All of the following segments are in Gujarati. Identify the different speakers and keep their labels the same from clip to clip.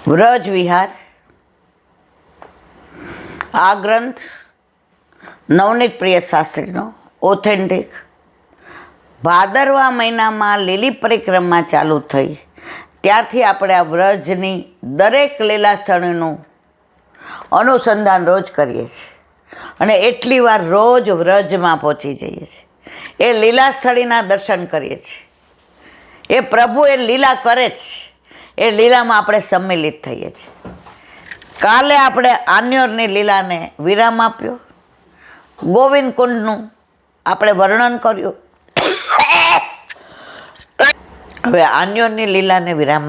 Speaker 1: વ્રજ વિહાર આ ગ્રંથ નવનીત પ્રિય શાસ્ત્રીનો ઓથેન્ટિક ભાદરવા મહિનામાં લીલી પરિક્રમા ચાલુ થઈ ત્યારથી આપણે આ વ્રજની દરેક લીલાસ્થળીનું અનુસંધાન રોજ કરીએ છીએ અને એટલી વાર રોજ વ્રજમાં પહોંચી જઈએ છીએ. એ લીલાસ્થળીના દર્શન કરીએ છીએ. એ પ્રભુ એ લીલા કરે છે, એ લીલામાં આપણે સંમિલિત થઈએ છીએ. કાલે આપણે આન્યોરની લીલાને વિરામ આપ્યો, ગોવિંદ કુંડનું આપણે વર્ણન કર્યું. હવે આન્યોરની લીલાને વિરામ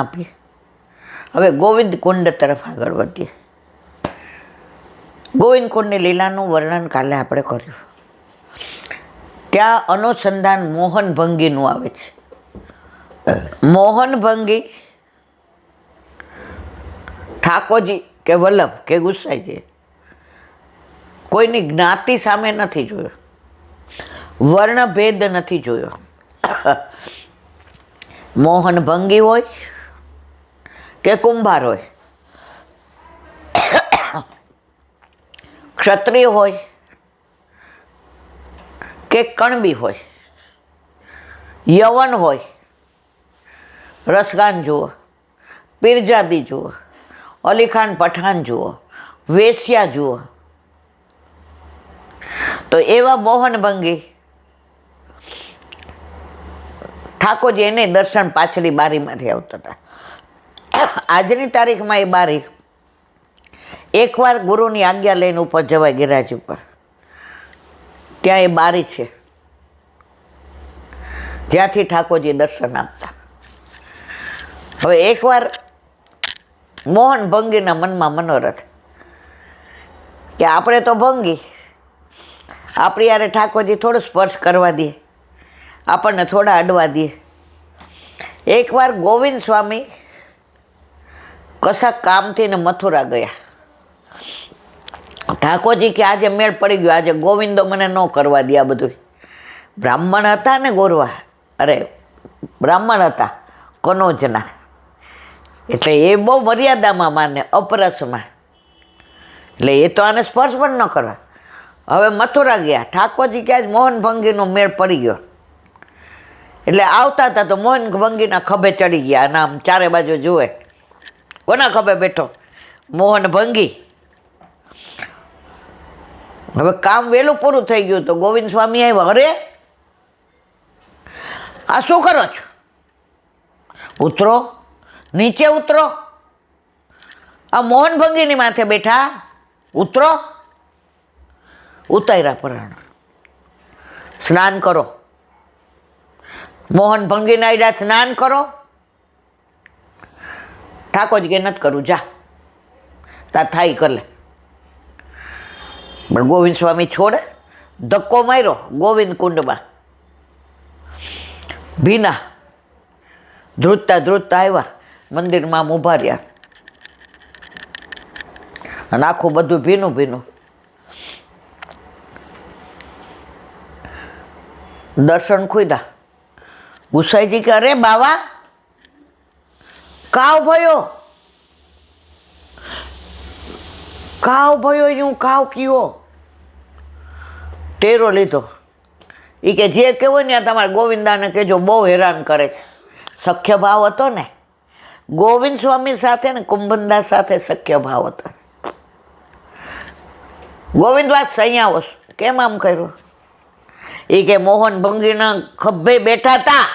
Speaker 1: આપી હવે ગોવિંદ કુંડ તરફ આગળ વધીએ. ગોવિંદ કુંડની લીલાનું વર્ણન કાલે આપણે કર્યું. ત્યાં અનુસંધાન મોહન ભંગીનું આવે છે. મોહન ભંગી ઠાકોરજી કે વલ્લભ કે ગુસાઈજી કોઈની જ્ઞાતિ સામે નથી જોયો, વર્ણભેદ નથી જોયો. મોહન ભંગી હોય કે કુંભાર હોય, ક્ષત્રિય હોય કે કણબી હોય, યવન હોય, રસગાન જુઓ, પીરજાદી જુઓ, અલીખાન પઠાણ જુઓ, વેશ્યા જુઓ, તો એવા મોહન ભંગી ઠાકોરજી એને દર્શન પાછળી બારીમાંથી આવતા હતા. આજની તારીખમાં એ બારી એકવાર ગુરુની આજ્ઞા લઈને ઉપર જવાય ગિરાજ ઉપર, ત્યાં એ બારી છે જ્યાંથી ઠાકોરજી દર્શન આપતા. હવે એકવાર મોહન ભંગીના મનમાં મનોરથ કે આપણે તો ભંગી, આપણી યારે ઠાકોરજી થોડું સ્પર્શ કરવા દે, આપણને થોડા અડવા દે. એકવાર ગોવિંદ સ્વામી કશા કામથી ને મથુરા ગયા. ઠાકોરજી કે આજે મેળ પડી ગયો, આજે ગોવિંદો મને ન કરવા દે. આ બધું બ્રાહ્મણ હતા ને ગોરવા, બ્રાહ્મણ હતા કનોજના, એટલે એ બહુ મર્યાદામાં માને, અપરસમાં, એટલે એ તો આને સ્પર્શ પણ ન કરવા. હવે મથુરા ગયા. ઠાકોરજી કે આજ મોહન ભંગીનો મેળ પડી ગયો, એટલે આવતા હતા તો મોહન ભંગીના ખભે ચડી ગયા. અને આમ ચારે બાજુ જુએ, કોના ખભે બેઠો? મોહન ભંગી. હવે કામ વહેલું પૂરું થઈ ગયું તો ગોવિંદ સ્વામી આવ્યા. અરે આ શું કરો છો? ઉતરો, નીચે ઉતરો. આ મોહન ભંગીની માથે બેઠા, ઉતરો. ઉતાર્યા પરાણ, સ્નાન કરો. મોહન ભંગીના આયડા, સ્નાન કરો. ઠાકોરજી કે નથી કરું, જા તા થાય કર લે. પણ ગોવિંદ સ્વામી છોડે? ધક્કો માર્યો ગોવિંદ કુંડમાં. ભીના ધ્રુજતા ધ્રુજતા આવ્યા, મંદિરમાં આમ ઊભા રહ્યા અને આખું બધું ભીનું ભીનું. દર્શન ખુલ્યા. ગુસાઈજી કે અરે બાવા, કાવ ભયો, કાવ ભયો, હું કાવ કયો ટેરો લીધો. એ કે જે કહેવો ને તમારા ગોવિંદાને કહેજો, બહુ હેરાન કરે છે. સખ્ય ભાવ હતો ને ગોવિંદ સ્વામી સાથે ને કુંભનદાસ સાથે, સખ્ય ભાવ હતો. ગોવિંદ વાત અહીંયા કેમ આમ કર્યું? એ કે મોહન ભંગીના ખભે બેઠા હતા.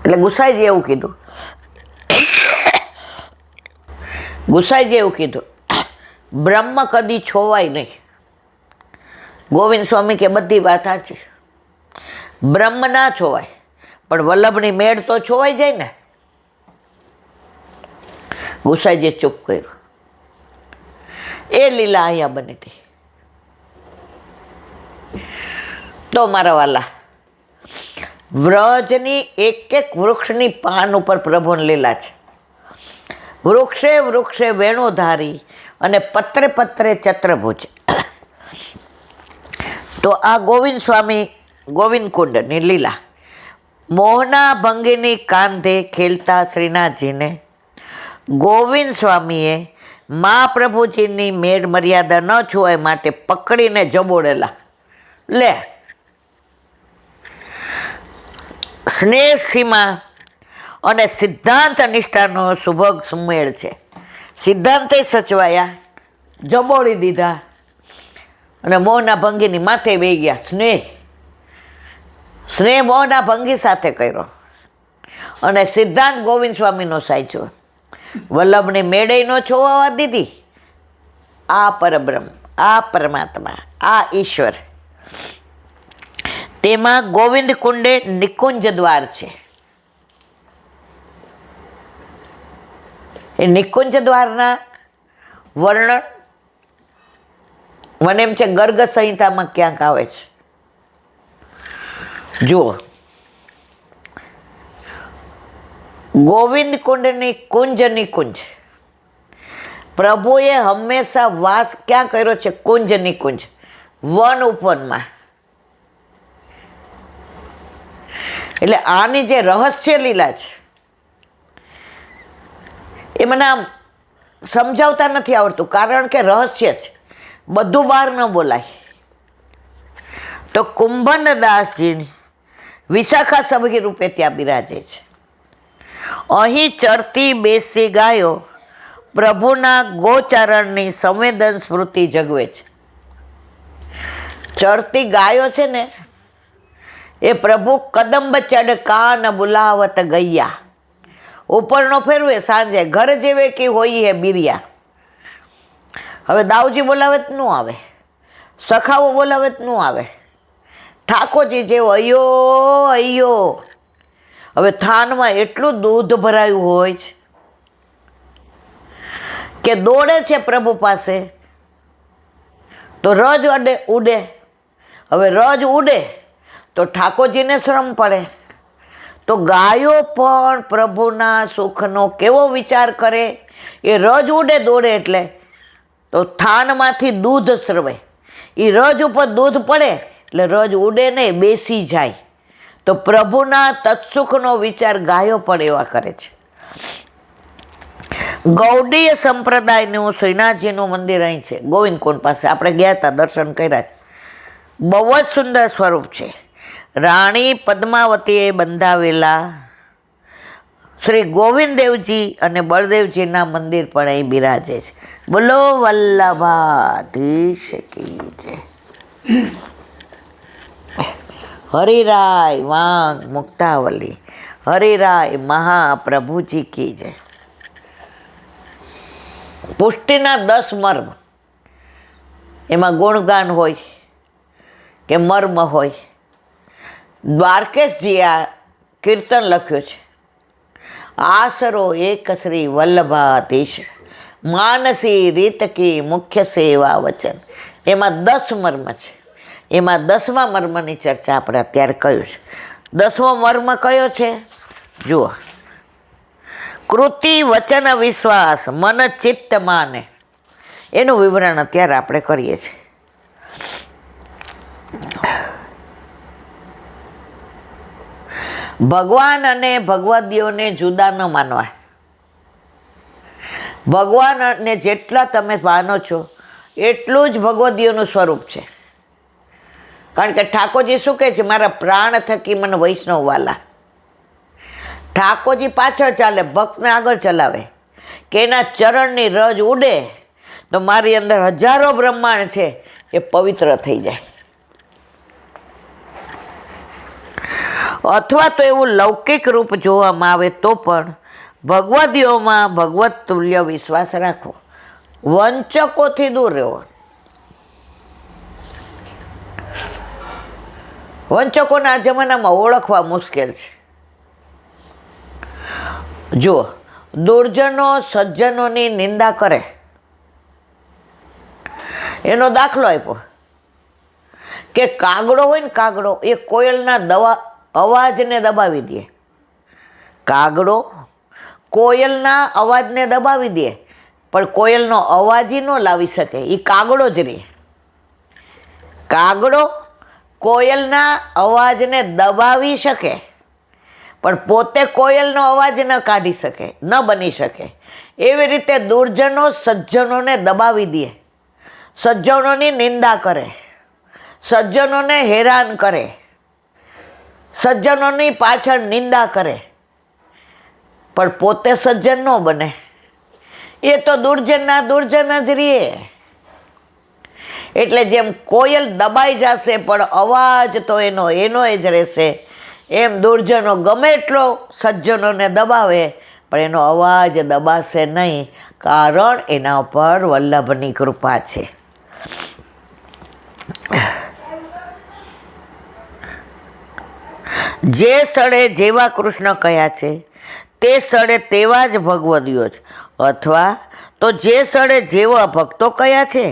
Speaker 1: એટલે ગુસાઈજી એવું કીધું, બ્રહ્મ કદી છોવાય નહીં. ગોવિંદ સ્વામી કે બધી વાત સાચી, બ્રહ્મ ના છોવાય પણ વલ્લભની મેળ તો છોવાઈ જાય ને. ગુસાઈજીએ ચૂપ કર્યું. એ લીલા અહીંયા બની હતી. તો મારા વાલા, વ્રજની એક એક વૃક્ષની પાન ઉપર પ્રભુની લીલા છે. વૃક્ષે વૃક્ષે વેણુધારી અને પત્રે પત્રે ચત્રભુજ. તો આ ગોવિંદ સ્વામી ગોવિંદ કુંડની લીલા. મોહના ભંગીની કાંધે ખેલતા શ્રીનાથજીને ગોવિંદ સ્વામીએ મહાપ્રભુજીની મેળ મર્યાદા ન છુવાય માટે પકડીને જબોડેલા. લે, સ્નેહ સીમા અને સિદ્ધાંત નિષ્ઠાનો સુભગ સુમેળ છે. સિદ્ધાંતે સચવાયા, જબોડી દીધા અને મોહના ભંગીની માથે બેહી ગયા. સ્નેહ મોહના ભંગી સાથે કર્યો અને સિદ્ધાંત ગોવિંદ સ્વામીનો સાચો. વલ્લભને મેળે ન છોવાવા દીધી. આ પરબ્રહ્મ, આ પરમાત્મા, આ ઈશ્વર. તેમાં ગોવિંદ કુંડે નિકુંજ દ્વાર છે. એ નિકુંજ દ્વારના વર્ણન મને એમ છે ગર્ગ સંહિતામાં ક્યાંક આવે છે. જુઓ, ગોવિંદ કુંડની કુંજની કુંજ. પ્રભુએ હંમેશા વાસ ક્યાં કર્યો છે? કુંજની કુંજ, વન ઉપવનમાં. એટલે આની જે રહસ્ય લીલા છે એ મને આમ સમજાવતા નથી આવડતું, કારણ કે રહસ્ય છે, બધું બહાર ન બોલાય. તો કુંભનદાસજી વિશાખા સભી રૂપે ત્યાં બિરાજે છે. અહીં ચરતી બેસી ગાયો પ્રભુના ગોચરણની સંવેદન સ્મૃતિ જગવે છે. ચરતી ગાયો છે ને એ પ્રભુ કદંબ ચડ કાન બુલાવત ગૈયા. ઉપરનો ફેરવે સાંજે ઘર જેવે કે હોય હે બિરિયા. હવે દાઉજી બોલાવે તો ન આવે, સખાઓ બોલાવે તો ન આવે, ઠાકોરજી જેવો અયો અયો. હવે થાનમાં એટલું દૂધ ભરાયું હોય છે કે દોડે છે પ્રભુ પાસે તો રજ ઉડે. હવે રજ ઉડે તો ઠાકોરજીને શ્રમ પડે. તો ગાયો પણ પ્રભુના સુખનો કેવો વિચાર કરે? એ રજ ઉડે દોડે એટલે તો થાનમાંથી દૂધ સ્રવે. એ રજ ઉપર દૂધ પડે એટલે રજ ઉડે નહીં, બેસી જાય. તો પ્રભુના તત્સુખનો વિચાર ગાયો પણ એવા કરે છે. ગૌડીય સંપ્રદાયનું શ્રીનાથજીનું મંદિર અહીં છે, ગોવિંદકુંડ પાસે. આપણે ગયા હતા, દર્શન કર્યા છે. બહુ જ સુંદર સ્વરૂપ છે. રાણી પદ્માવતીએ બંધાવેલા શ્રી ગોવિંદ દેવજી અને બળદેવજીના મંદિર પણ અહીં બિરાજે છે. બોલો વલ્લભાધીશ કી જય. હરિરાય વાંગ મુક્તાવલી, હરિરાય મહાપ્રભુજી કી જય. પુષ્ટિના 10 મર્મ, એમાં ગુણગાન હોય કે મર્મ હોય. દ્વારકેશજી આ કીર્તન લખ્યું છે. આસરો એક શ્રી વલ્લભાધીશ, માનસી રીત કી મુખ્ય સેવા વચન. એમાં 10 મર્મ છે. એમાં 10મા મર્મની ચર્ચા આપણે અત્યારે કહ્યું છે. 10મો મર્મ કયો છે? જુઓ, કૃતિ વચન વિશ્વાસ મન ચિત્ત માને. એનું વિવરણ અત્યારે આપણે કરીએ છીએ. ભગવાન અને ભગવદીઓને જુદા ન માનવા. ભગવાનને જેટલા તમે માનો છો એટલું જ ભગવદીઓનું સ્વરૂપ છે. કારણ કે ઠાકોરજી શું કહે છે? મારા પ્રાણ થકી મને વૈષ્ણવ વાલા. ઠાકોરજી પાછળ ચાલે, ભક્તને આગળ ચલાવે. કે એના ચરણની રજ ઉડે તો મારી અંદર હજારો બ્રહ્માંડ છે એ પવિત્ર થઈ જાય. અથવા તો એવું લૌકિક રૂપ જોવામાં આવે તો પણ ભગવદીઓમાં ભગવત તુલ્ય વિશ્વાસ રાખવો. વંચકોથી દૂર રહેવો. વંચકોના આ જમાનામાં ઓળખવા મુશ્કેલ છે. જુઓ, દુર્જનો સજ્જનોની નિંદા કરે એનો દાખલો આપ્યો કે કાગડો હોય ને, કાગડો એ કોયલના અવાજને દબાવી દે. કાગડો કોયલના અવાજને દબાવી દે, પણ કોયલનો અવાજ ન લાવી શકે, એ કાગડો જ રહે. કાગડો કોયલના અવાજને દબાવી શકે, પણ પોતે કોયલનો અવાજ ન કાઢી શકે, ન બની શકે. એવી રીતે દુર્જનો સજ્જનોને દબાવી દે, સજ્જનોની નિંદા કરે, સજ્જનોને હેરાન કરે, સજ્જનોની પાછળ નિંદા કરે, પણ પોતે સજ્જન ન બને. એ તો દુર્જનના દુર્જન જ રહે. એટલે જેમ કોયલ દબાઈ જશે પણ અવાજ તો એનો જ રહેશે, એમ દુર્જનો ગમે એટલો સજ્જનોને દબાવે પણ એનો અવાજ દબાશે નહીં, કારણ એના ઉપર વલ્લભની કૃપા છે. જે સ્થળે જેવા કૃષ્ણ કયા છે તે સ્થળે તેવા જ ભગવદીઓ જ, અથવા તો જે સ્થળે જેવા ભક્તો કયા છે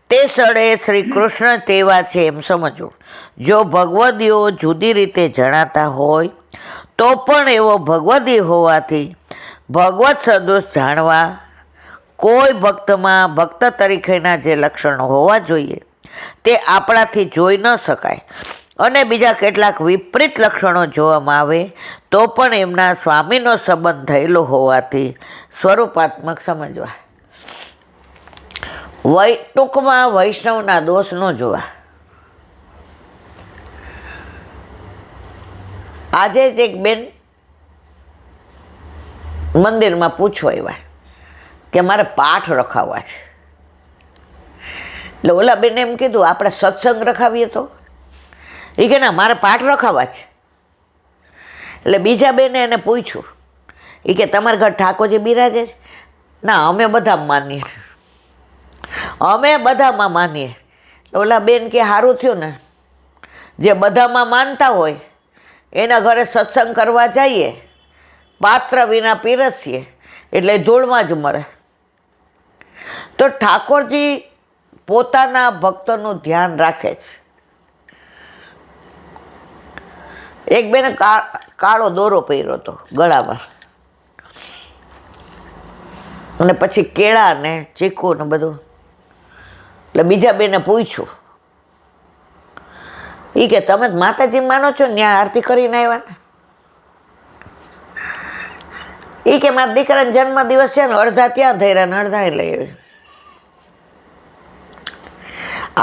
Speaker 1: તે સ્થળે શ્રી કૃષ્ણ તેવા છે એમ સમજવું. જો ભગવદીઓ જુદી રીતે જણાતા હોય તો પણ એવો ભગવદી હોવાથી ભગવત સદૃશ જાણવા કોઈ ભક્તમાં ભક્ત તરીકેના જે લક્ષણો હોવા જોઈએ તે આપણાથી જોઈ ન શકાય, અને બીજા કેટલાક વિપરીત લક્ષણો જોવામાં આવે તો પણ એમના સ્વામીનો સંબંધ થયેલો હોવાથી સ્વરૂપાત્મક સમજવા. ટૂંકમાં વૈષ્ણવના દોષ ન જોવા. આજે જ એક બેન મંદિરમાં પૂછવા આવ્યા કે મારે પાઠ રખાવવા છે. એટલે ઓલા બેને એમ કીધું આપણે સત્સંગ રખાવીએ તો? એ કે ના, મારે પાઠ રખાવવા છે. એટલે બીજા બેને એને પૂછ્યું, એ કે તમારા ઘર ઠાકોરજી બિરાજે છે? ના, અમે બધા માનીએ, અમે બધામાં માનીએ. ઓલા બેન કે સારું થયું ને, જે બધામાં માનતા હોય એના ઘરે સત્સંગ કરવા જઈએ, પાત્ર વિના પીરસીએ એટલે ધૂળમાં જ મળે. તો ઠાકોરજી પોતાના ભક્તોનું ધ્યાન રાખે છે. એક બેને કાળો દોરો પહેર્યો હતો ગળામાં, અને પછી કેળા ને ચીકુ ને બધું. એટલે બીજા બેને પૂછ્યું, એ કે તમે માતાજી માનો છો ને, ત્યાં આરતી કરીને આવ્યા ને? એ કે મારા દીકરાનો જન્મ દિવસ છે ને, અડધા ત્યાં ધર્યા ને અડધા લઈ આવી.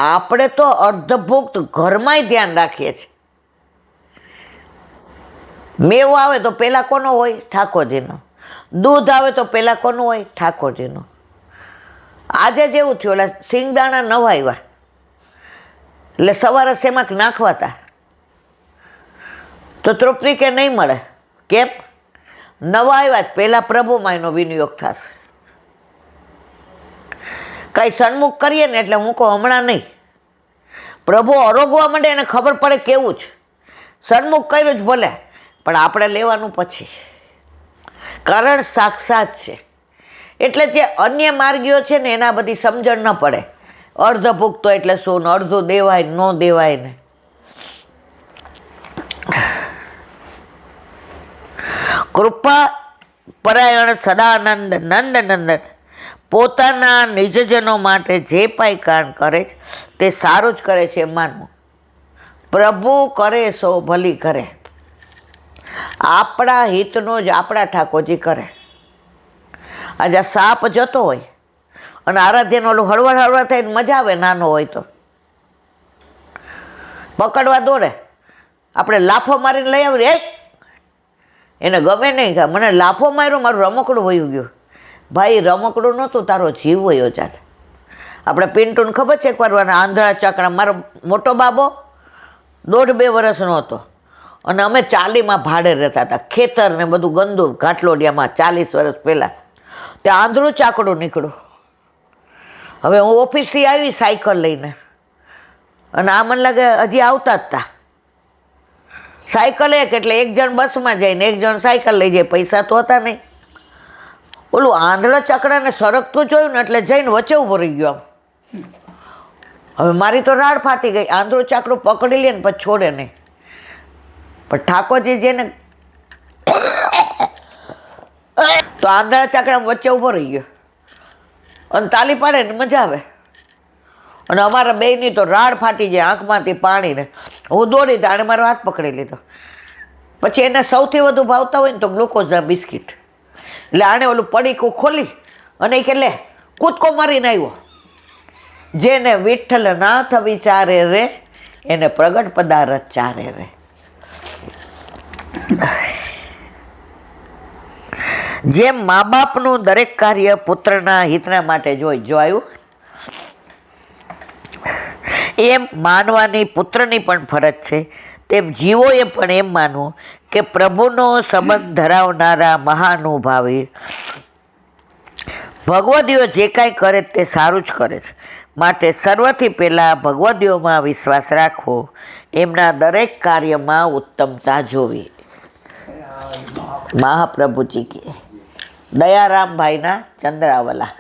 Speaker 1: આપણે તો અર્ધભુક્ત ઘરમાંય ધ્યાન રાખીએ છીએ. મેવો આવે તો પેલા કોનો હોય? ઠાકોરજીનો. દૂધ આવે તો પેલા કોનું હોય? ઠાકોરજીનું. આજે જેવું થયું, એટલે સિંગદાણા નવા આવ્યા એટલે સવારે શેમાં નાખવા હતા તો તૃપ્તિ કે નહીં મળે. કેમ? નવા આવ્યા જ પહેલાં પ્રભુમાં એનો વિનિયોગ થશે. કાંઈ સન્મુખ કરીએ ને એટલે હું કહું હમણાં નહીં, પ્રભુ અરોગવા માંડે એને ખબર પડે કેવું જ. સન્મુખ કર્યું જ ભલે, પણ આપણે લેવાનું પછી, કારણ સાક્ષાત છે. એટલે જે અન્ય માર્ગીઓ છે ને એના બધી સમજણ ન પડે. અર્ધ ભૂખતો એટલે શું, અડધું દેવાય ન દેવાય ને. કૃપા પરાયણ સદાનંદ નંદનંદન પોતાના નિજજનો માટે જે પાઈ કામ કરે છે તે સારું જ કરે છે માનવું. પ્રભુ કરે સો ભલી કરે. આપણા હિતનો જ આપણા ઠાકોરજી કરે. આજે સાપ જતો હોય અને આરાધ્યનો ઓલું હળવળ હળવળ થઈને મજા આવે, નાનો હોય તો પકડવા દોડે, આપણે લાફો મારીને લઈ આવીએ, એને ગમે નહીં કે મને લાફો માર્યો, મારું રમકડું વયું ગયું. ભાઈ રમકડું નહોતું, તારો જીવ વયો જાત. આપણે પિન્ટુને ખબર છે એકવાર આંધળા ચાકડા, મારો મોટો બાબો 1.5-2 વર્ષનો હતો અને અમે ચાલીમાં ભાડે રહેતા હતા, ખેતર ને બધું ગંદુ ઘાટલોડિયામાં 40 વર્ષ પહેલાં. ત્યાં આંધળું ચાકડું નીકળ્યું. હવે હું ઓફિસથી આવી સાયકલ લઈને, અને આ મને લાગે હજી આવતા જ હતા. સાયકલ એક એટલે એક જણ બસમાં જાય ને એક જણ સાયકલ લઈ જાય, પૈસા તો હતા નહીં. ઓલું આંધળા ચાકડાને સરકતું જોયું ને એટલે જઈને વચ્ચે ઊભો રહી ગયો આમ. હવે મારી તો રાડ ફાટી ગઈ. આંધળું ચાકડું પકડી લે ને પછી છોડે નહીં. પણ ઠાકોરજી જેને તો આંધળા ચાકડા વચ્ચે ઊભો રહી ગયો અને તાલી પાડે ને મજા આવે. અને અમારા બેયની તો રાડ ફાટી જાય આંખમાંથી પાણીને. હું દોડી તો આણે મારો હાથ પકડી લીધો. પછી એને સૌથી વધુ ભાવતા હોય ને તો ગ્લુકોઝના બિસ્કિટ. એટલે આણે ઓલું પડીકું ખોલી અને એ કે લે કૂદકો મારીને આવ્યો. જેને વિઠ્ઠલનાથ વિચારે રે એને પ્રગટ પદાર્થ ચારે રે. જેમ મા બાપનું દરેક કાર્ય પુત્રના હિતના માટે જોયું એમ માનવાની પુત્રની પણ ફરજ છે. તેમ જીવોએ પણ એમ માનવું કે પ્રભુનો સંબંધ ધરાવનારા મહાનુભાવી ભગવદીઓ જે કાંઈ કરે તે સારું જ કરે છે. માટે સર્વથી પહેલાં ભગવદીઓમાં વિશ્વાસ રાખવો, એમના દરેક કાર્યમાં ઉત્તમતા જોવી. મહાપ્રભુજી કે દયારામભાઈના ચંદ્રાવલા.